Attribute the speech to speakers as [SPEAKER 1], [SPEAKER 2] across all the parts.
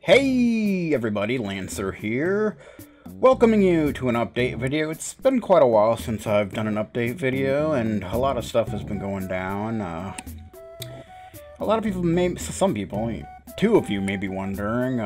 [SPEAKER 1] Hey everybody, Lancer here, welcoming you to an update video. It's been quite a while since I've done an update video, and a lot of stuff has been going down. A lot of people, some people, two of you may be wondering,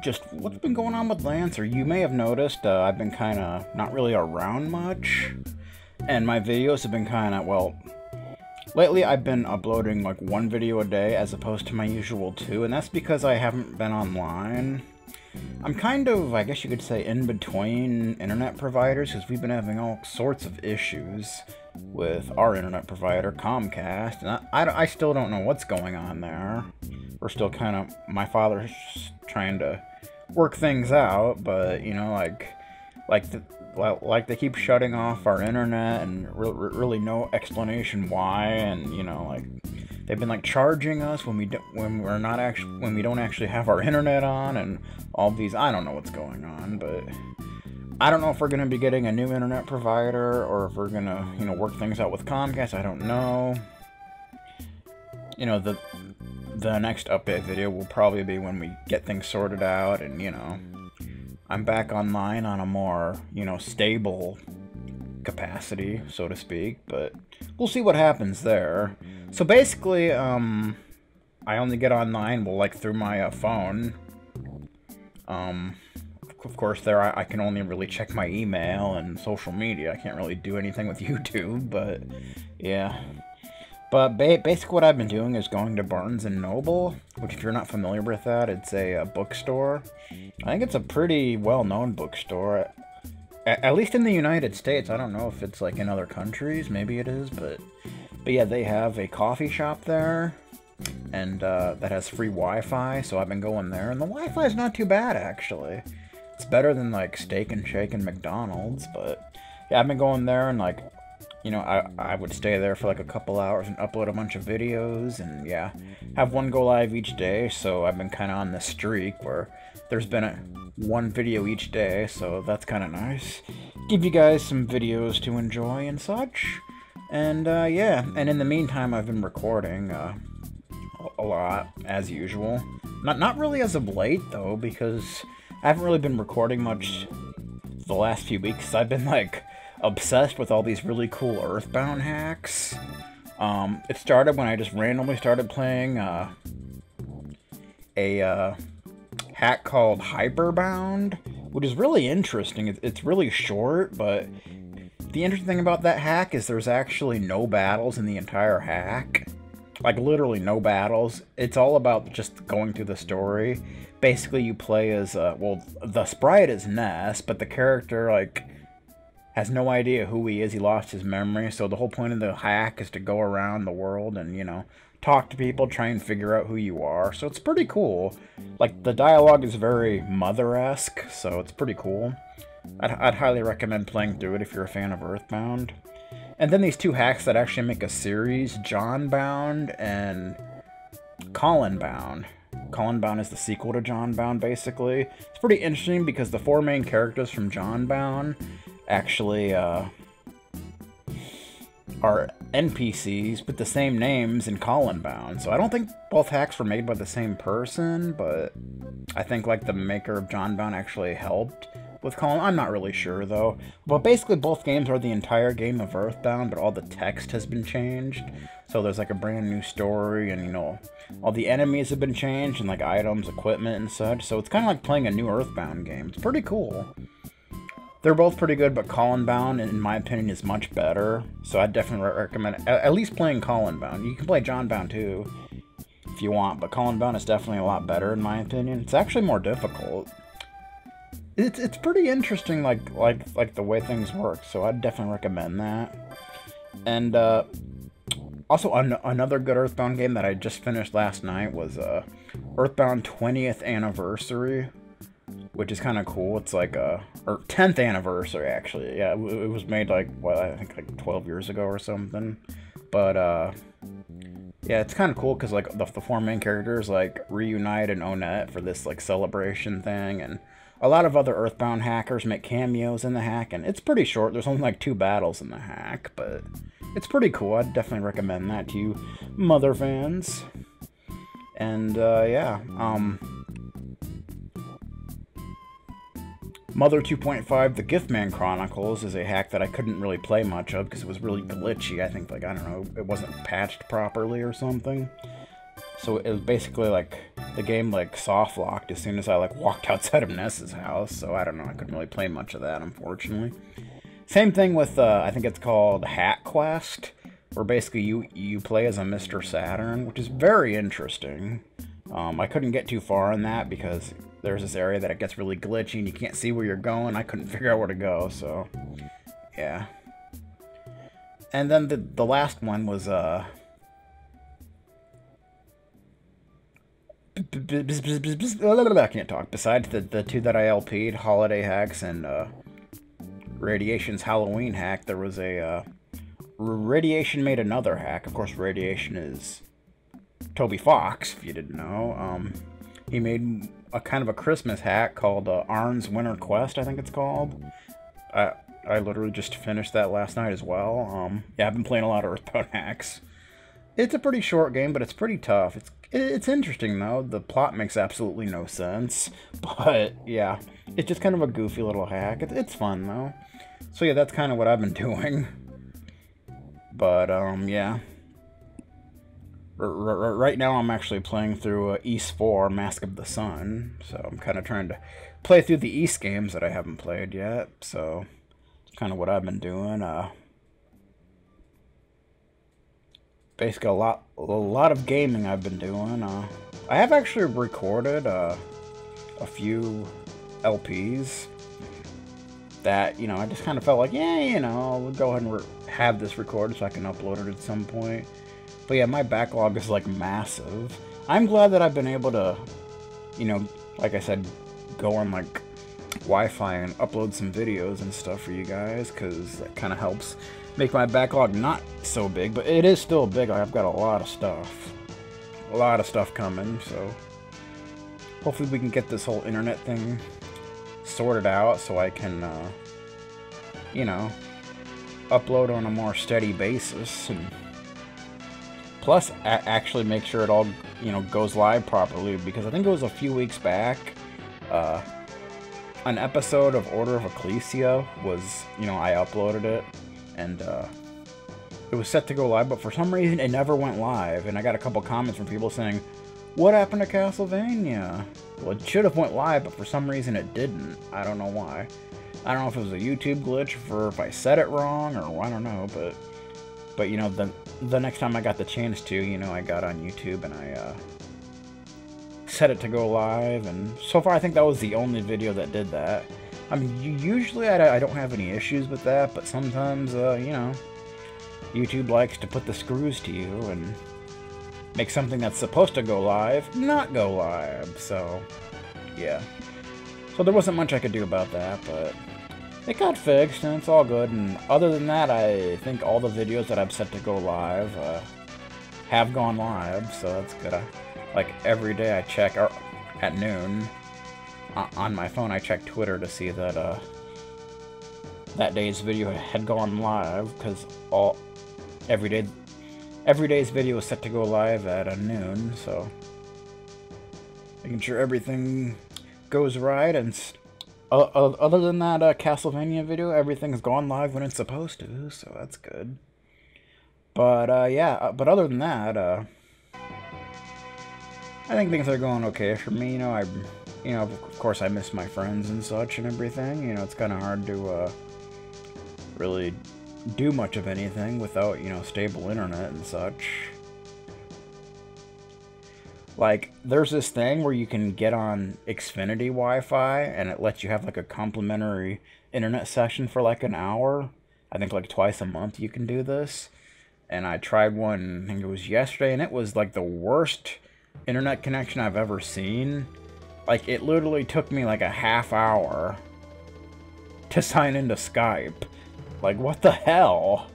[SPEAKER 1] just what's been going on with Lancer. You may have noticed I've been kind of not really around much, and my videos have been kind of, well, lately I've been uploading like one video a day as opposed to my usual two, and that's because I haven't been online. I'm kind of, I guess you could say, in between internet providers because we've been having all sorts of issues with our internet provider, Comcast, and I still don't know what's going on there. We're still kind of, my father's trying to work things out, but, you know, like they keep shutting off our internet and really no explanation why, and you know, like they've been like charging us when we don't actually have our internet on, and all these, I don't know what's going on, but I don't know if we're gonna be getting a new internet provider or if we're gonna, you know, work things out with Comcast. I don't know. You know, the next update video will probably be when we get things sorted out and, you know, I'm back online on a more, you know, stable capacity, so to speak, but we'll see what happens there. So basically, I only get online, well, like, through my phone. Of course, there I can only really check my email and social media. I can't really do anything with YouTube, but yeah. But basically what I've been doing is going to Barnes & Noble, which, if you're not familiar with that, it's a bookstore. I think it's a pretty well-known bookstore, at least in the United States. I don't know if it's like in other countries, maybe it is, but yeah, they have a coffee shop there, and that has free Wi-Fi, so I've been going there, and the Wi-Fi is not too bad, actually. It's better than like Steak and Shake and McDonald's, but yeah, I've been going there, and like, you know, I would stay there for like a couple hours and upload a bunch of videos, and yeah, have one go live each day. So I've been kind of on this streak where there's been one video each day, so that's kind of nice. Give you guys some videos to enjoy and such. And yeah, and in the meantime, I've been recording a lot, as usual. Not really as of late, though, because I haven't really been recording much the last few weeks. I've been like obsessed with all these really cool Earthbound hacks. It started when I just randomly started playing a hack called Hyperbound, which is really interesting. It's really short, but the interesting thing about that hack is there's actually no battles in the entire hack. Like, literally no battles. It's all about just going through the story. Basically, you play as, well, the sprite is Ness, but the character, like, has no idea who he is. He lost his memory, so the whole point of the hack is to go around the world and, you know, talk to people, try and figure out who you are. So it's pretty cool. Like, the dialogue is very Mother-esque, so it's pretty cool. I'd highly recommend playing through it if you're a fan of Earthbound. And then these two hacks that actually make a series, Johnbound and Colinbound. Colinbound is the sequel to Johnbound, basically. It's pretty interesting because the four main characters from Johnbound actually are NPCs with the same names in Colinbound. So I don't think both hacks were made by the same person, but I think like the maker of Johnbound actually helped with Colin. I'm not really sure though. But basically both games are the entire game of Earthbound, but all the text has been changed. So there's like a brand new story, and you know, all the enemies have been changed, and like items, equipment, and such. So it's kind of like playing a new Earthbound game. It's pretty cool. They're both pretty good, but Colinbound, in my opinion, is much better. So I'd definitely recommend at least playing Colinbound. You can play Johnbound too, if you want, but Colinbound is definitely a lot better, in my opinion. It's actually more difficult. It's pretty interesting, like the way things work. So I'd definitely recommend that. And also another good Earthbound game that I just finished last night was Earthbound 20th Anniversary, which is kind of cool. It's like or 10th anniversary, actually. Yeah, it was made like, what, I think like 12 years ago or something. But yeah, it's kind of cool because like the four main characters like reunite in Onet for this like celebration thing, and a lot of other Earthbound hackers make cameos in the hack, and it's pretty short. There's only like 2 battles in the hack, but it's pretty cool. I'd definitely recommend that to you Mother fans. And yeah, Mother 2.5, The Giftman Chronicles, is a hack that I couldn't really play much of because it was really glitchy. I think, like, I don't know, it wasn't patched properly or something. So it was basically, like, the game, like, soft locked as soon as I, like, walked outside of Ness's house. So I don't know, I couldn't really play much of that, unfortunately. Same thing with, I think it's called Hat Quest, where basically you play as a Mr. Saturn, which is very interesting. I couldn't get too far in that because there's this area that it gets really glitchy and you can't see where you're going. I couldn't figure out where to go, so yeah. And then the last one was I can't talk. Besides the two that I LP'd, Holiday Hacks and Radiation's Halloween hack, there was a Radiation made another hack. Of course, Radiation is Toby Fox, if you didn't know. He made a kind of a Christmas hack called Arn's Winter Quest, I think it's called. I literally just finished that last night as well. Yeah, I've been playing a lot of Earthbound hacks. It's a pretty short game, but it's pretty tough. It's interesting, though. The plot makes absolutely no sense. But, yeah, it's just kind of a goofy little hack. It's fun, though. So, yeah, that's kind of what I've been doing. But, yeah. Right now I'm actually playing through East 4, Mask of the Sun, so I'm kind of trying to play through the East games that I haven't played yet, so it's kind of what I've been doing. Basically a lot of gaming I've been doing. I have actually recorded a few LPs that, you know, I just kind of felt like, yeah, you know, we'll go ahead and have this recorded so I can upload it at some point. But yeah, my backlog is, like, massive. I'm glad that I've been able to, you know, like I said, go on, like, Wi-Fi and upload some videos and stuff for you guys, because that kind of helps make my backlog not so big, but it is still big. I've got a lot of stuff. A lot of stuff coming, so hopefully we can get this whole internet thing sorted out so I can, you know, upload on a more steady basis, and plus, actually make sure it all, you know, goes live properly, because I think it was a few weeks back, an episode of Order of Ecclesia was, you know, I uploaded it, and, it was set to go live, but for some reason it never went live, and I got a couple comments from people saying, what happened to Castlevania? Well, it should have went live, but for some reason it didn't. I don't know why. I don't know if it was a YouTube glitch, or if I said it wrong, or I don't know, but you know, the next time I got the chance to, you know, I got on YouTube and I set it to go live, and so far I think that was the only video that did that. I mean, usually I don't have any issues with that, but sometimes, you know, YouTube likes to put the screws to you and make something that's supposed to go live not go live, so, yeah. So there wasn't much I could do about that, but it got fixed, and it's all good, and other than that, I think all the videos that I've set to go live have gone live, so that's good. Like, every day I check, or at noon, on my phone I check Twitter to see that that day's video had gone live, because every day's video is set to go live at noon, so making sure everything goes right, and other than that Castlevania video, everything's gone live when it's supposed to, so that's good. But, yeah, but other than that, I think things are going okay for me. You know, of course I miss my friends and such and everything. You know, it's kind of hard to, really do much of anything without, you know, stable internet and such. Like, there's this thing where you can get on Xfinity Wi-Fi, and it lets you have, like, a complimentary internet session for, like, an hour. I think, like, twice a month you can do this. And I tried one, I think it was yesterday, and it was, like, the worst internet connection I've ever seen. Like, it literally took me, like, a half hour to sign into Skype. Like, what the hell?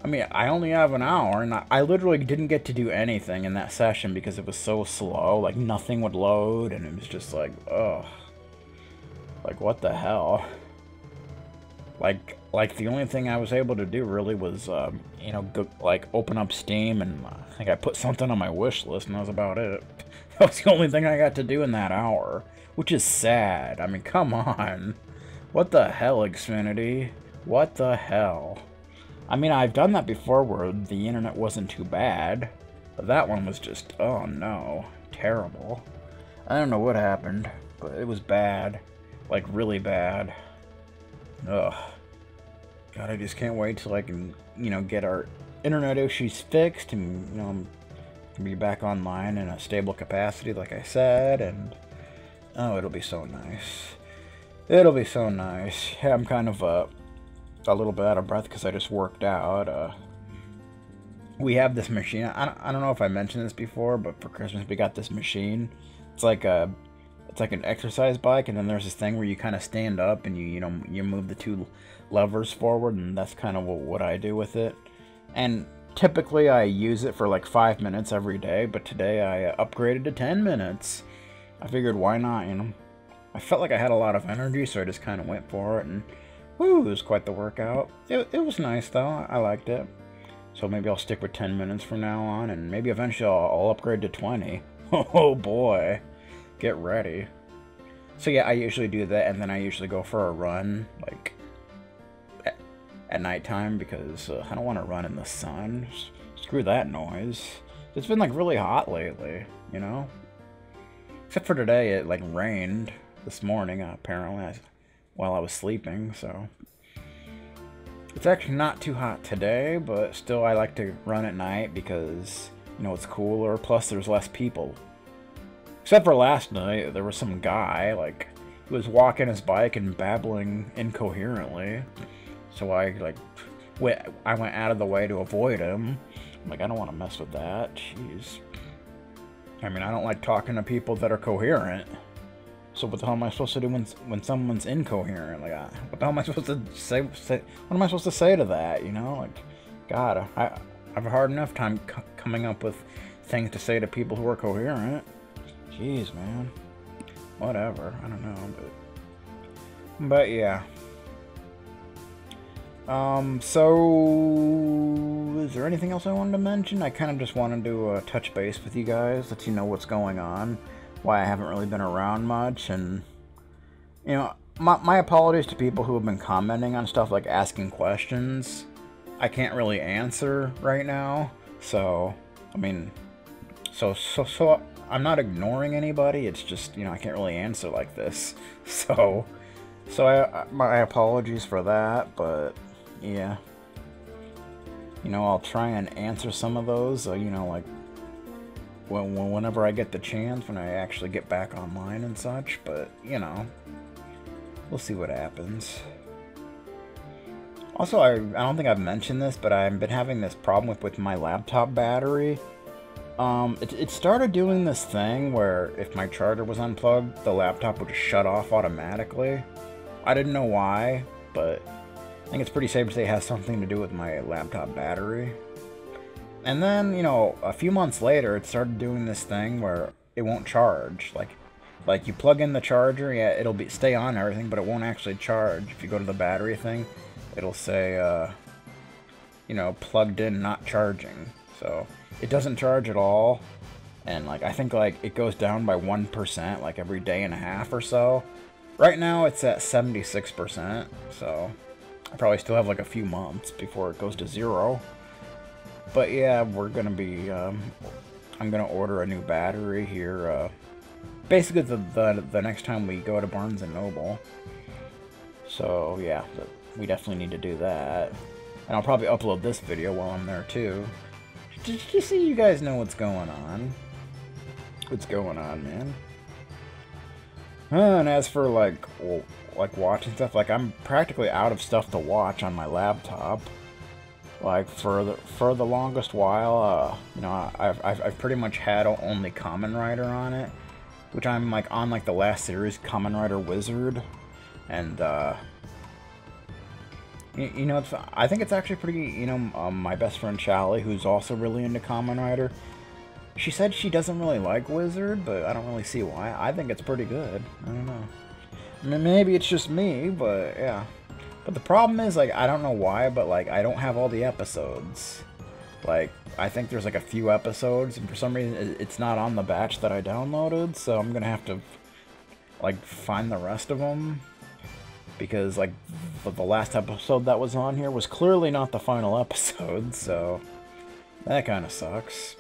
[SPEAKER 1] I mean, I only have an hour, and I literally didn't get to do anything in that session because it was so slow. Like, nothing would load, and it was just like, ugh. Like, what the hell? Like the only thing I was able to do really was, you know, go, like, open up Steam, and I think I put something on my wish list, and that was about it. That was the only thing I got to do in that hour, which is sad. I mean, come on. What the hell, Xfinity? What the hell? I mean, I've done that before where the internet wasn't too bad, but that one was just, oh no, terrible. I don't know what happened, but it was bad. Like, really bad. Ugh. God, I just can't wait till I can, get our internet issues fixed and, be back online in a stable capacity, like I said, and, oh, it'll be so nice. It'll be so nice. Yeah, I'm kind of, a little bit out of breath because I just worked out. We have this machine. I don't know if I mentioned this before, but for Christmas we got this machine. It's like an exercise bike, and then there's this thing where you kind of stand up and you move the two levers forward, and that's kind of what I do with it. And typically I use it for like 5 minutes every day, but today I upgraded to 10 minutes. I figured why not, I felt like I had a lot of energy, so I just kind of went for it, and whew, it was quite the workout. It was nice, though. I liked it. So maybe I'll stick with 10 minutes from now on, and maybe eventually I'll upgrade to 20. Oh, boy. Get ready. So, yeah, I usually do that, and then I usually go for a run, like, at nighttime, because I don't want to run in the sun. Screw that noise. It's been, like, really hot lately, Except for today, it, like, rained this morning, apparently, while I was sleeping, so it's actually not too hot today, but still I like to run at night because, it's cooler, plus there's less people. Except for last night, there was some guy, like, he was walking his bike and babbling incoherently, so I went out of the way to avoid him. I'm like, I don't want to mess with that, jeez. I mean, I don't like talking to people that are coherent. So what the hell am I supposed to do when someone's incoherent? Like, what the hell am I supposed to say? What am I supposed to say to that? Like, God, I have a hard enough time coming up with things to say to people who are coherent. Jeez, man. Whatever. I don't know, but yeah. So is there anything else I wanted to mention? I kind of just wanted to touch base with you guys, let you know what's going on. Why I haven't really been around much, and my apologies to people who have been commenting on stuff, like asking questions. I can't really answer right now, so I mean, so I'm not ignoring anybody. It's just I can't really answer like this, so my apologies for that, but yeah, I'll try and answer some of those, like whenever I get the chance, when I actually get back online and such, but, we'll see what happens. Also, I don't think I've mentioned this, but I've been having this problem with my laptop battery. It started doing this thing where if my charger was unplugged, the laptop would just shut off automatically. I didn't know why, but I think it's pretty safe to say it has something to do with my laptop battery. And then, a few months later, it started doing this thing where it won't charge. Like you plug in the charger, yeah, it'll stay on and everything, but it won't actually charge. If you go to the battery thing, it'll say, plugged in, not charging. So it doesn't charge at all. And I think it goes down by 1%, like every day and a half or so. Right now, it's at 76%. So I probably still have like a few months before it goes to 0. But yeah, we're gonna be, I'm gonna order a new battery here, basically the next time we go to Barnes & Noble. So yeah, we definitely need to do that. And I'll probably upload this video while I'm there too. Just so you guys know what's going on. What's going on, man. And as for like watching stuff, I'm practically out of stuff to watch on my laptop. For the longest while, I've pretty much had only Kamen Rider on it, which I'm on the last series, Kamen Rider Wizard, and I think it's actually pretty. My best friend Charlie, who's also really into Kamen Rider, she said she doesn't really like Wizard, but I don't really see why. I think it's pretty good. I don't know. I mean, maybe it's just me, but yeah. But the problem is, I don't know why, but, I don't have all the episodes. Like, I think there's like a few episodes, and for some reason it's not on the batch that I downloaded, so I'm gonna have to, like, find the rest of them. Because, like, the last episode that was on here was clearly not the final episode, so that kind of sucks.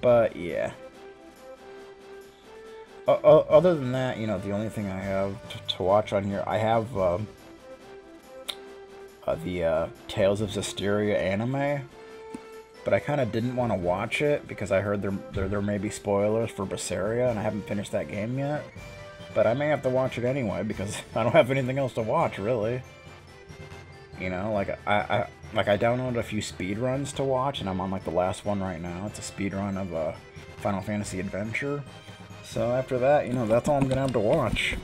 [SPEAKER 1] But, yeah. Other than that, you know, the only thing I have to watch on here, I have the Tales of Zestiria anime, but I kind of didn't want to watch it because I heard there may be spoilers for Berseria, and I haven't finished that game yet. But I may have to watch it anyway because I don't have anything else to watch, really. You know, like I downloaded a few speedruns to watch, and I'm on like the last one right now. It's a speedrun of Final Fantasy Adventure. So after that, you know, that's all I'm gonna have to watch.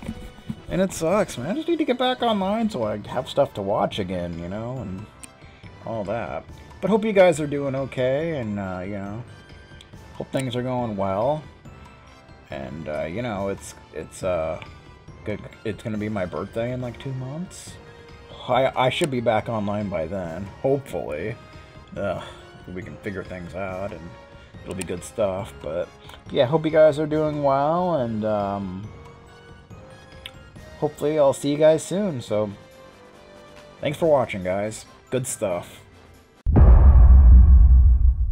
[SPEAKER 1] And it sucks, man. I just need to get back online so I have stuff to watch again, you know, and all that. But hope you guys are doing okay, and you know, hope things are going well. And you know, it's good. It's gonna be my birthday in like 2 months. I should be back online by then, hopefully. We can figure things out, and it'll be good stuff. But yeah, hope you guys are doing well, and hopefully I'll see you guys soon. So thanks for watching, guys. Good stuff.